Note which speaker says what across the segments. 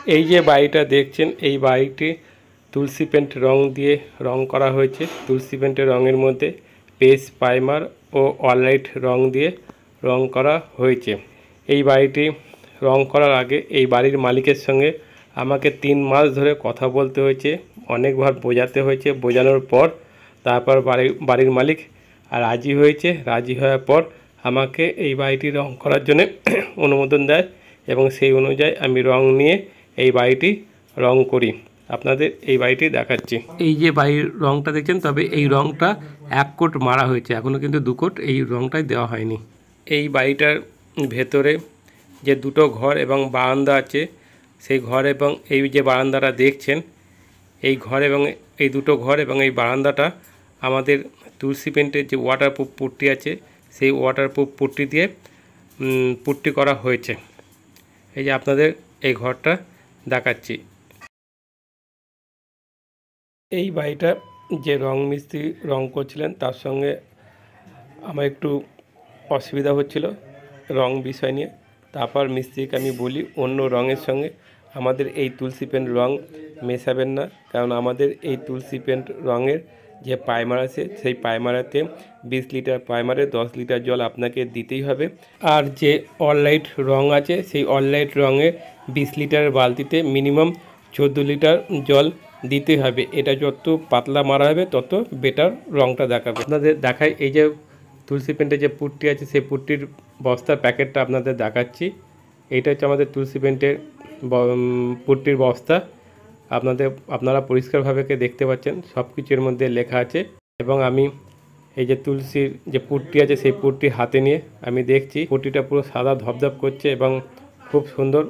Speaker 1: এই যে বাড়িটা দেখছেন, এই বাড়িটি তুলসী পেন্ট রং দিয়ে রং করা হয়েছে। তুলসী পেন্টের রঙের মধ্যে পেস্ট প্রাইমার ও অনলাইট রং দিয়ে রং করা হয়েছে। এই বাড়িটি রং করার আগে এই বাড়ির মালিকের সঙ্গে আমাকে 3 মাস ধরে কথা বলতে হয়েছে, অনেকবার বোঝাতে হয়েছে। বোঝানোর পর তারপর বাড়ির মালিক রাজি হয়েছে। রাজি হওয়ার পর আমাকে এই বাড়িটি রং করার জন্য অনুমোদন দেয় এবং সেই অনুযায়ী আমি রং নিয়ে এই বাড়িটি রং করি। আপনাদের এই বাড়িটি দেখাচ্ছি। এই যে বাড়ির রংটা দেখছেন, তবে এই রংটা 1 কোট মারা হয়েছে, এখনও কিন্তু 2 কোট এই রংটাই দেওয়া হয়নি। এই বাড়িটার ভেতরে যে 2টো ঘর এবং বারান্দা আছে, সেই ঘর এবং এই যে বারান্দাটা দেখছেন, এই ঘর এবং এই 2টো ঘর এবং এই বারান্দাটা আমাদের তুলসী পেন্টের যে ওয়াটারপ্রুফ পুট্টি আছে, সেই ওয়াটারপ্রুফ পুট্টি দিয়ে পুট্টি করা হয়েছে। এই যে আপনাদের এই ঘরটা দেখাচ্ছি। এই বাড়িটা যে রং মিস্ত্রি রং করছিলেন, তার সঙ্গে আমার একটু অসুবিধা হচ্ছিল রং বিষয় নিয়ে। তারপর মিস্ত্রিকে আমি বলি অন্য রঙের সঙ্গে আমাদের এই তুলসী পেন্ট রং মেশাবেন না, কারণ আমাদের এই তুলসী পেন্ট রঙের যে প্রাইমার আছে, সেই প্রাইমারেতে 20 লিটার প্রাইমারে 10 লিটার জল আপনাকে দিতেই হবে। আর যে অনলাইট রং আছে, সেই অনলাইট রঙে 20 লিটার বালতিতে মিনিমাম 14 লিটার জল দিতে হবে। এটা যত পাতলা মারা হবে তত বেটার রংটা দেখাবে। আপনাদের দেখায় এই যে তুলসী পেন্টের যে পুট্টি আছে, সেই পুট্টির বস্তার প্যাকেটটা আপনাদের দেখাচ্ছি। এইটা হচ্ছে আমাদের তুলসী পেন্টের পুট্টির বস্তা। আপনারা পরিষ্কারভাবে দেখতে পাচ্ছেন, সব কিছুর মধ্যে লেখা আছে। এবং আমি এই যে তুলসীর যে পুট্টি আছে, সেই পুট্টি হাতে নিয়ে আমি দেখছি, পুট্টিটা পুরো সাদা ধপধপ করছে এবং খুব সুন্দর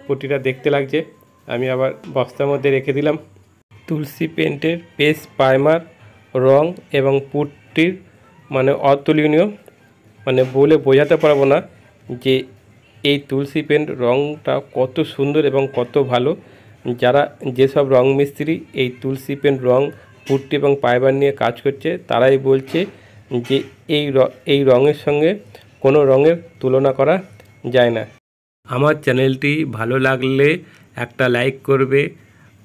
Speaker 1: পুট্টিটা দেখতে লাগছে। আমি আবার বস্তার মধ্যে রেখে দিলাম। তুলসী পেন্টের পেস্ট প্রাইমার রং এবং পুট্টির মানে অতুলনীয়, মানে বলে বোঝাতে পারবো না যে এই তুলসী পেন্ট রংটা কত সুন্দর এবং কত ভালো। যারা যেসব রং মিস্ত্রি এই তুলসী পেন্ট রং পুট্টি এবং প্রাইমার নিয়ে কাজ করছে, তারাই বলছে যে এই রঙের সঙ্গে কোনো রঙের তুলনা করা যায় না। আমার চ্যানেলটি ভালো লাগলে একটা লাইক করবে,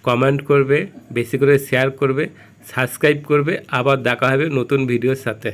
Speaker 1: কমেন্ট করবে, বেশি করে শেয়ার করবে, সাবস্ক্রাইব করবে। আবার দেখা হবে নতুন ভিডিওর সাথে।